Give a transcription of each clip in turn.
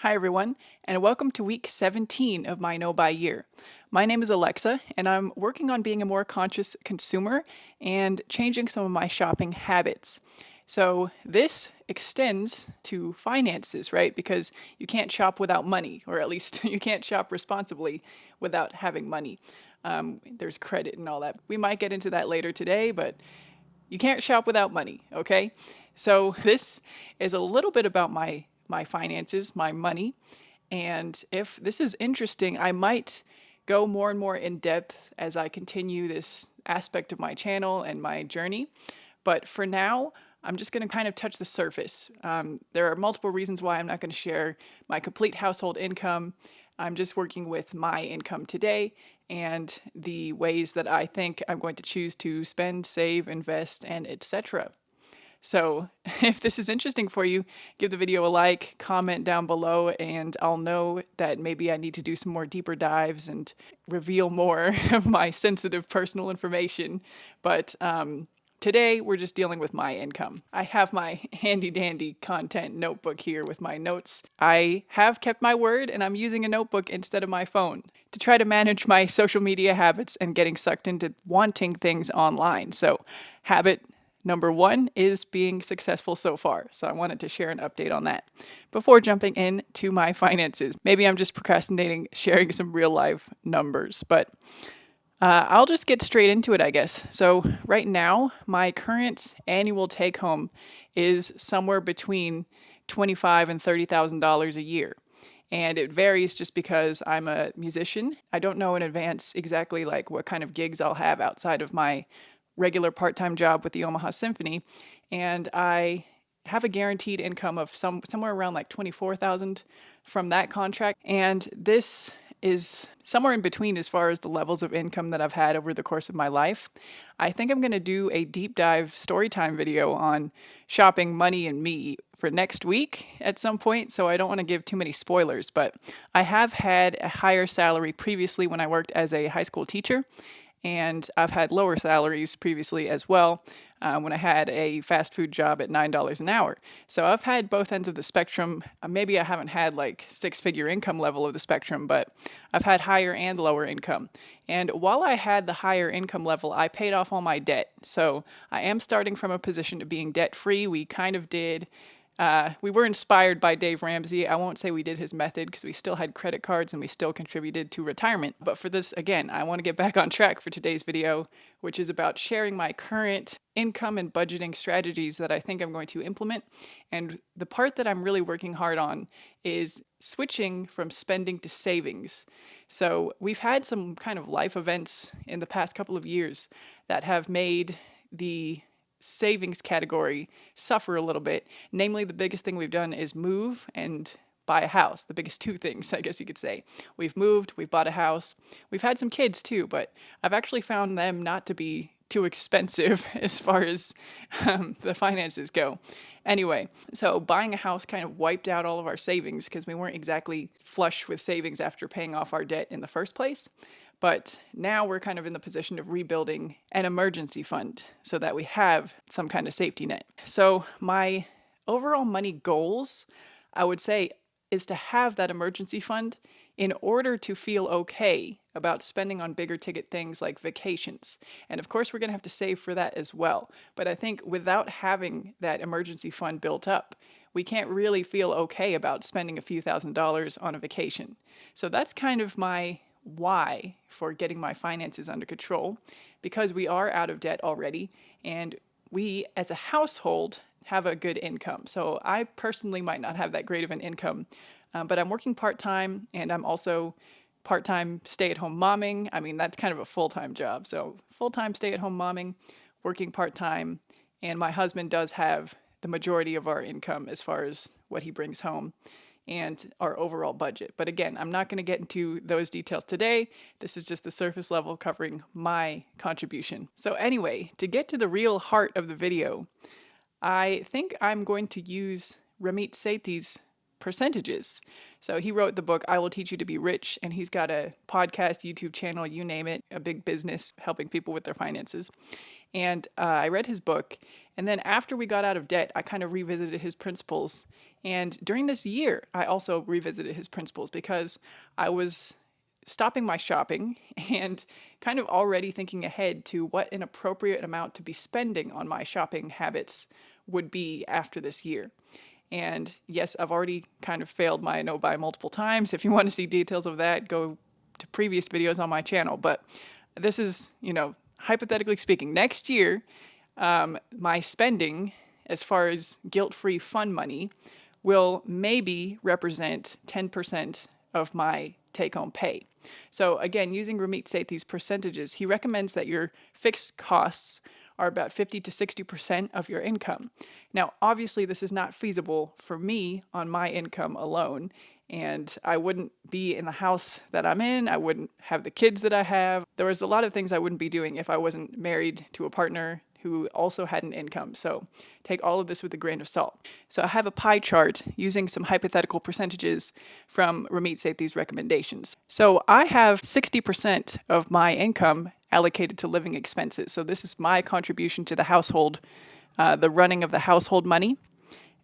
Hi everyone, and welcome to week 17 of my No Buy year. My name is Alexa, and I'm working on being a more conscious consumer and changing some of my shopping habits. So this extends to finances, right? Because you can't shop without money, or at least you can't shop responsibly without having money. There's credit and all that. We might get into that later today, but you can't shop without money, okay? So this is a little bit about my finances, my money, and if this is interesting, I might go more and more in depth as I continue this aspect of my channel and my journey. But for now, I'm just going to kind of touch the surface. There are multiple reasons why I'm not going to share my complete household income. I'm just working with my income today and the ways that I think I'm going to choose to spend, save, invest, and etc. So if this is interesting for you, give the video a like, comment down below, and I'll know that maybe I need to do some more deeper dives and reveal more of my sensitive personal information. But today we're just dealing with my income. I have my handy dandy content notebook here with my notes. I have kept my word and I'm using a notebook instead of my phone to try to manage my social media habits and getting sucked into wanting things online. So habit number one is being successful so far. So I wanted to share an update on that before jumping into my finances. Maybe I'm just procrastinating sharing some real life numbers, but I'll just get straight into it, I guess. So right now, my current annual take home is somewhere between $25,000 and $30,000 a year. And it varies just because I'm a musician. I don't know in advance exactly like what kind of gigs I'll have outside of my regular part-time job with the Omaha Symphony, and I have a guaranteed income of somewhere around like 24,000 from that contract, and this is somewhere in between as far as the levels of income that I've had over the course of my life. I think I'm going to do a deep dive story time video on shopping, money, and me for next week at some point, so I don't want to give too many spoilers, but I have had a higher salary previously when I worked as a high school teacher, and I've had lower salaries previously as well when I had a fast food job at $9 an hour. So I've had both ends of the spectrum. Maybe I haven't had like six-figure income level of the spectrum, but I've had higher and lower income. And while I had the higher income level, I paid off all my debt. So I am starting from a position of being debt-free. We kind of did. We were inspired by Dave Ramsey. I won't say we did his method because we still had credit cards and we still contributed to retirement. But for this, again, I want to get back on track for today's video, which is about sharing my current income and budgeting strategies that I think I'm going to implement. And the part that I'm really working hard on is switching from spending to savings. So we've had some kind of life events in the past couple of years that have made the savings category suffer a little bit. Namely, the biggest thing we've done is move and buy a house. The biggest two things, I guess you could say. We've moved, we've bought a house. We've had some kids too, but I've actually found them not to be too expensive as far as the finances go. Anyway, so buying a house kind of wiped out all of our savings because we weren't exactly flush with savings after paying off our debt in the first place. But now we're kind of in the position of rebuilding an emergency fund so that we have some kind of safety net. So my overall money goals, I would say, is to have that emergency fund in order to feel okay about spending on bigger ticket things like vacations. And of course, we're going to have to save for that as well. But I think without having that emergency fund built up, we can't really feel okay about spending a few $1,000s on a vacation. So that's kind of my why for getting my finances under control, because we are out of debt already and we as a household have a good income. So I personally might not have that great of an income, but I'm working part-time and I'm also part-time stay-at-home momming. I mean, that's kind of a full-time job. So full-time stay-at-home momming, working part-time, and my husband does have the majority of our income as far as what he brings home and our overall budget. But again, I'm not going to get into those details today. This is just the surface level covering my contribution. So anyway, to get to the real heart of the video, I think I'm going to use Ramit Sethi's percentages. So he wrote the book, I Will Teach You to Be Rich, and he's got a podcast, YouTube channel, you name it, a big business helping people with their finances. And I read his book, and then after we got out of debt, I kind of revisited his principles. And during this year, I also revisited his principles because I was stopping my shopping and kind of already thinking ahead to what an appropriate amount to be spending on my shopping habits would be after this year. And yes, I've already kind of failed my no buy multiple times. If you want to see details of that, go to previous videos on my channel. But this is, hypothetically speaking, next year, my spending as far as guilt-free fun money will maybe represent 10% of my take-home pay. So again, using Ramit Sethi's percentages, he recommends that your fixed costs are about 50 to 60% of your income. Now, obviously, this is not feasible for me on my income alone, and I wouldn't be in the house that I'm in. I wouldn't have the kids that I have. There was a lot of things I wouldn't be doing if I wasn't married to a partner who also had an income. So take all of this with a grain of salt. So I have a pie chart using some hypothetical percentages from Ramit Sethi's recommendations. So I have 60% of my income allocated to living expenses. So this is my contribution to the household, the running of the household money.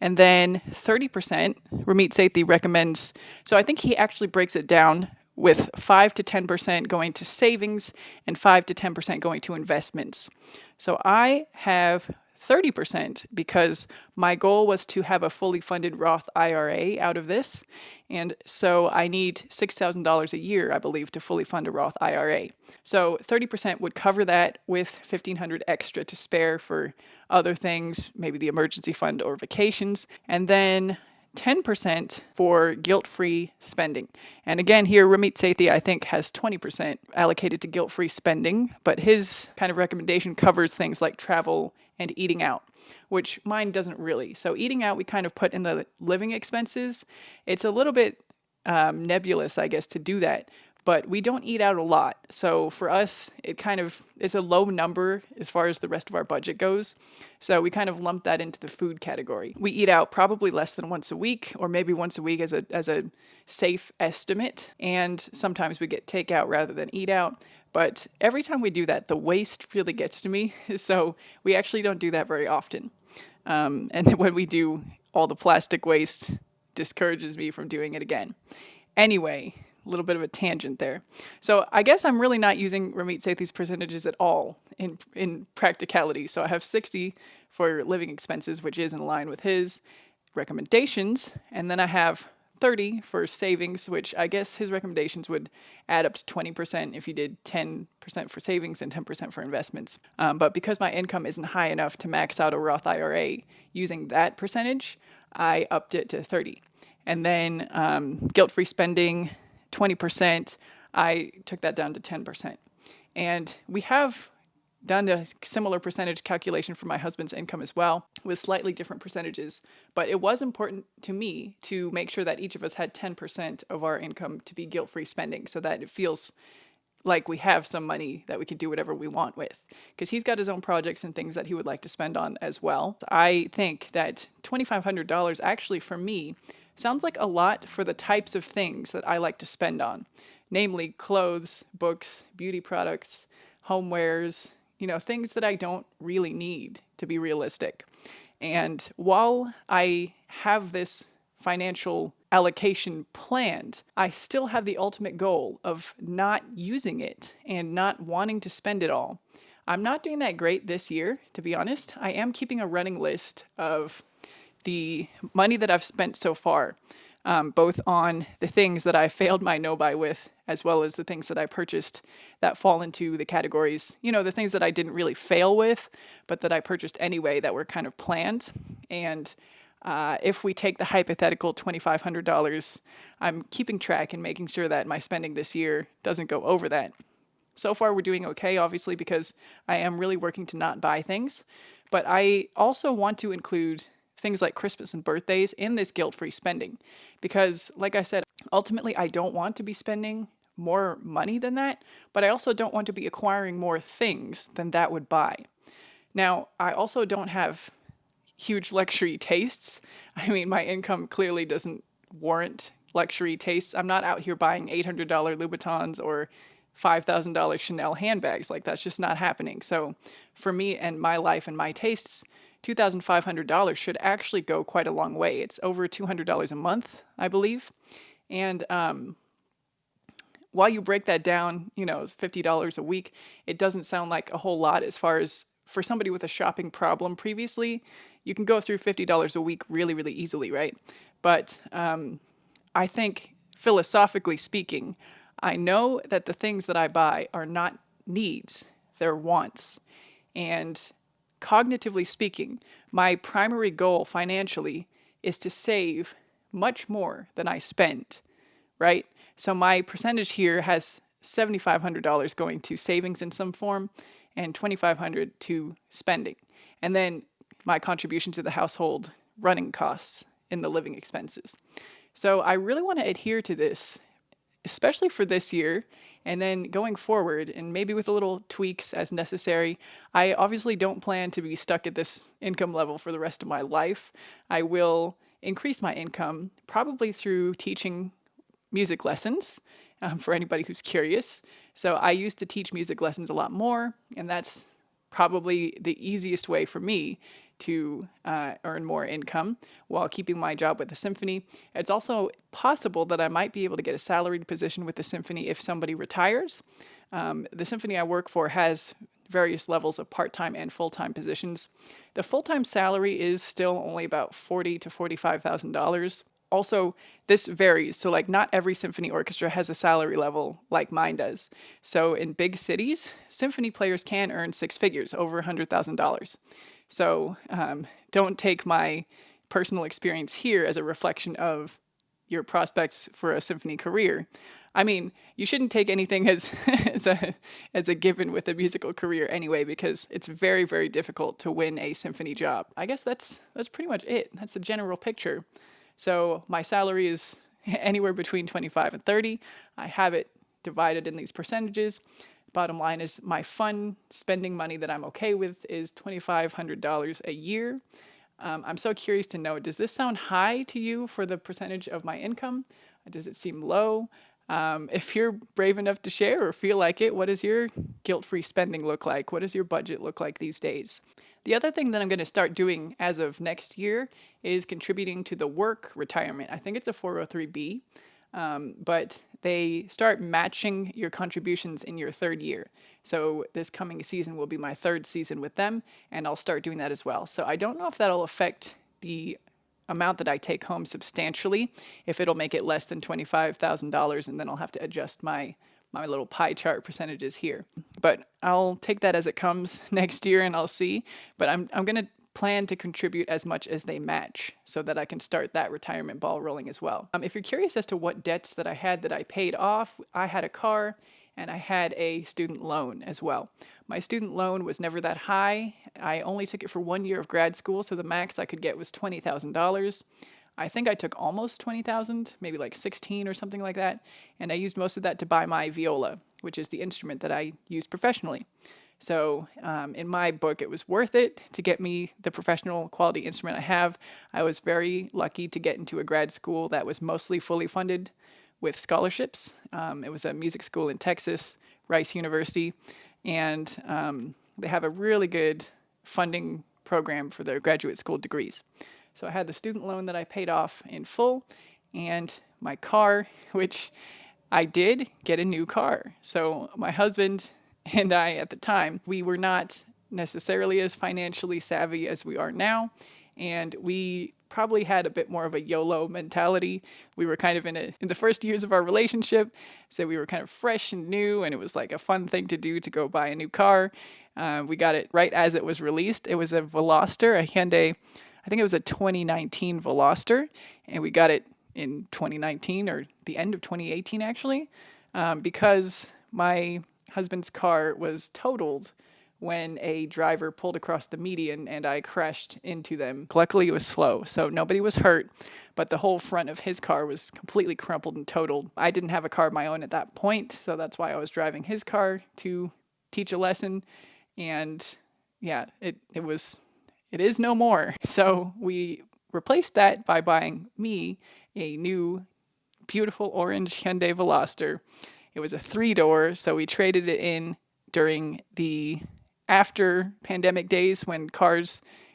And then 30%, Ramit Sethi recommends, so I think he actually breaks it down with 5 to 10% going to savings and 5 to 10% going to investments. So I have 30% because my goal was to have a fully funded Roth IRA out of this. And so I need $6,000 a year, I believe, to fully fund a Roth IRA. So 30% would cover that with $1,500 extra to spare for other things, maybe the emergency fund or vacations. And then 10% for guilt-free spending. And again, here, Ramit Sethi, I think, has 20% allocated to guilt-free spending, but his kind of recommendation covers things like travel and eating out, which mine doesn't really. So eating out, we kind of put in the living expenses. It's a little bit nebulous, I guess, to do that, but we don't eat out a lot. So for us, it kind of is a low number as far as the rest of our budget goes. So we kind of lump that into the food category. We eat out probably less than once a week, or maybe once a week as a safe estimate. And sometimes we get takeout rather than eat out. But every time we do that, the waste really gets to me. So we actually don't do that very often. And when we do, all the plastic waste discourages me from doing it again. Anyway, a little bit of a tangent there. So I guess I'm really not using Ramit Sethi's percentages at all in practicality. So I have 60 for living expenses, which is in line with his recommendations. And then I have 30 for savings, which I guess his recommendations would add up to 20% if you did 10% for savings and 10% for investments. But because my income isn't high enough to max out a Roth IRA using that percentage, I upped it to 30. And then guilt-free spending, 20%, I took that down to 10%. And we have done a similar percentage calculation for my husband's income as well, with slightly different percentages. But it was important to me to make sure that each of us had 10% of our income to be guilt-free spending so that it feels like we have some money that we can do whatever we want with. Because he's got his own projects and things that he would like to spend on as well. I think that $2,500 actually for me sounds like a lot for the types of things that I like to spend on, namely clothes, books, beauty products, homewares, things that I don't really need, to be realistic. And while I have this financial allocation planned, I still have the ultimate goal of not using it and not wanting to spend it all. I'm not doing that great this year, to be honest. I am keeping a running list of the money that I've spent so far, both on the things that I failed my no-buy with, as well as the things that I purchased that fall into the categories, the things that I didn't really fail with, but that I purchased anyway that were kind of planned. And if we take the hypothetical $2,500, I'm keeping track and making sure that my spending this year doesn't go over that. So far, we're doing okay, obviously, because I am really working to not buy things. But I also want to include things like Christmas and birthdays in this guilt-free spending. Because, like I said, ultimately, I don't want to be spending more money than that, but I also don't want to be acquiring more things than that would buy. Now, I also don't have huge luxury tastes. I mean, my income clearly doesn't warrant luxury tastes. I'm not out here buying $800 Louboutins or $5,000 Chanel handbags. Like, that's just not happening. So for me and my life and my tastes, $2,500 should actually go quite a long way. It's over $200 a month, I believe. And while you break that down, $50 a week, it doesn't sound like a whole lot as far as for somebody with a shopping problem previously. You can go through $50 a week really, really easily, right? But I think philosophically speaking, I know that the things that I buy are not needs, they're wants. And cognitively speaking, my primary goal financially is to save much more than I spend, right? So my percentage here has $7,500 going to savings in some form and $2,500 to spending. And then my contribution to the household running costs in the living expenses. So I really want to adhere to this, especially for this year, and then going forward, and maybe with a little tweaks as necessary. I obviously don't plan to be stuck at this income level for the rest of my life. I will increase my income probably through teaching music lessons, for anybody who's curious. So I used to teach music lessons a lot more, and that's probably the easiest way for me to earn more income while keeping my job with the symphony. It's also possible that I might be able to get a salaried position with the symphony if somebody retires. The symphony I work for has various levels of part-time and full-time positions. The full-time salary is still only about $40,000 to $45,000. Also, this varies. So like not every symphony orchestra has a salary level like mine does. So in big cities, symphony players can earn six figures, over $100,000. So don't take my personal experience here as a reflection of your prospects for a symphony career. I mean, you shouldn't take anything as as a given with a musical career anyway, because it's very, very difficult to win a symphony job. I guess that's pretty much it. That's the general picture. So my salary is anywhere between 25 and 30. I have it divided in these percentages. Bottom line is my fun spending money that I'm okay with is $2,500 a year. I'm so curious to know, does this sound high to you for the percentage of my income? Does it seem low? If you're brave enough to share or feel like it, what does your guilt-free spending look like? What does your budget look like these days? The other thing that I'm going to start doing as of next year is contributing to the work retirement. I think it's a 403B, but they start matching your contributions in your third year. So this coming season will be my third season with them, and I'll start doing that as well. So I don't know if that'll affect the amount that I take home substantially, if it'll make it less than $25,000, and then I'll have to adjust my little pie chart percentages here. But I'll take that as it comes next year and I'll see. But I'm going to plan to contribute as much as they match so that I can start that retirement ball rolling as well. If you're curious as to what debts that I had that I paid off, I had a car and I had a student loan as well. My student loan was never that high. I only took it for 1 year of grad school, so the max I could get was $20,000. I think I took almost 20,000, maybe like 16 or something like that, and I used most of that to buy my viola, which is the instrument that I use professionally. So in my book, it was worth it to get me the professional quality instrument I have. I was very lucky to get into a grad school that was mostly fully funded with scholarships. It was a music school in Texas, Rice University, and they have a really good funding program for their graduate school degrees. So I had the student loan that I paid off in full, and my car, which I did get a new car. So my husband and I at the time, we were not necessarily as financially savvy as we are now, and we probably had a bit more of a YOLO mentality. We were kind of in the first years of our relationship, so we were kind of fresh and new, and it was like a fun thing to do to go buy a new car. We got it right as it was released. It was a Veloster, a Hyundai. I think it was a 2019 Veloster, and we got it in 2019 or the end of 2018 actually, because my husband's car was totaled when a driver pulled across the median and I crashed into them. Luckily it was slow, so nobody was hurt, but the whole front of his car was completely crumpled and totaled. I didn't have a car of my own at that point, so that's why I was driving his car to teach a lesson, and yeah, it is no more. So we replaced that by buying me a new beautiful orange Hyundai Veloster. It was a 3-door, so we traded it in during the after pandemic days when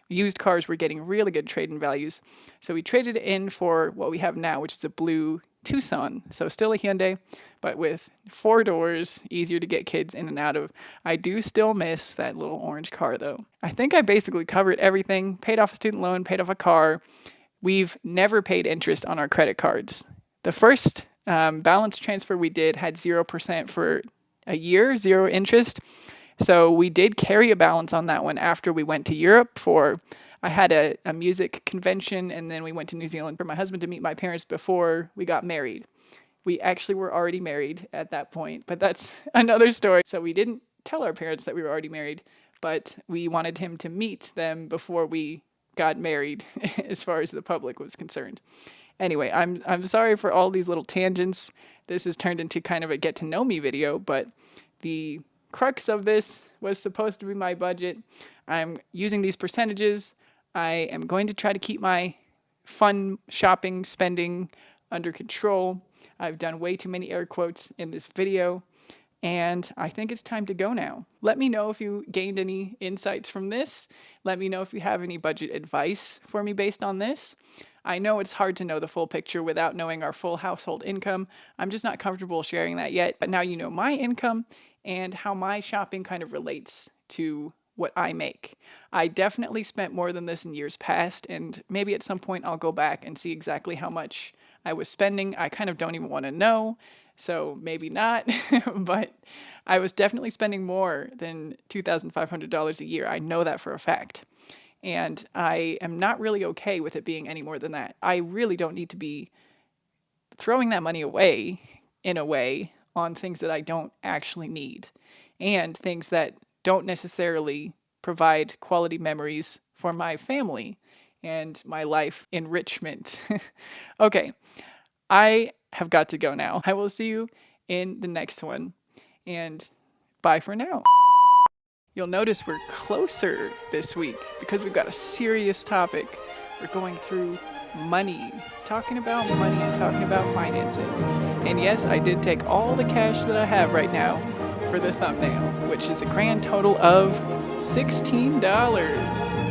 used cars were getting really good trade-in values. So we traded it in for what we have now, which is a blue Tucson. So still a Hyundai, but with 4 doors, easier to get kids in and out of. I do still miss that little orange car though. I think I basically covered everything, paid off a student loan, paid off a car. We've never paid interest on our credit cards. The first balance transfer we did had 0% for a year, 0 interest. So we did carry a balance on that one after we went to Europe I had a music convention, and then we went to New Zealand for my husband to meet my parents before we got married. We actually were already married at that point, but that's another story. So we didn't tell our parents that we were already married, but we wanted him to meet them before we got married as far as the public was concerned. Anyway, I'm sorry for all these little tangents. This has turned into kind of a get to know me video, but the crux of this was supposed to be my budget. I'm using these percentages. I am going to try to keep my fun shopping spending under control. I've done way too many air quotes in this video, and I think it's time to go now. Let me know if you gained any insights from this. Let me know if you have any budget advice for me based on this. I know it's hard to know the full picture without knowing our full household income. I'm just not comfortable sharing that yet, but now you know my income and how my shopping kind of relates to what I make. I definitely spent more than this in years past, and maybe at some point I'll go back and see exactly how much I was spending. I kind of don't even want to know, so maybe not, but I was definitely spending more than $2,500 a year. I know that for a fact. And I am not really okay with it being any more than that. I really don't need to be throwing that money away, in a way, on things that I don't actually need and things that don't necessarily provide quality memories for my family and my life enrichment. Okay, I have got to go now. I will see you in the next one, and bye for now. You'll notice we're closer this week because we've got a serious topic. We're going through money, talking about money and talking about finances. And yes, I did take all the cash that I have right now for the thumbnail, which is a grand total of $16.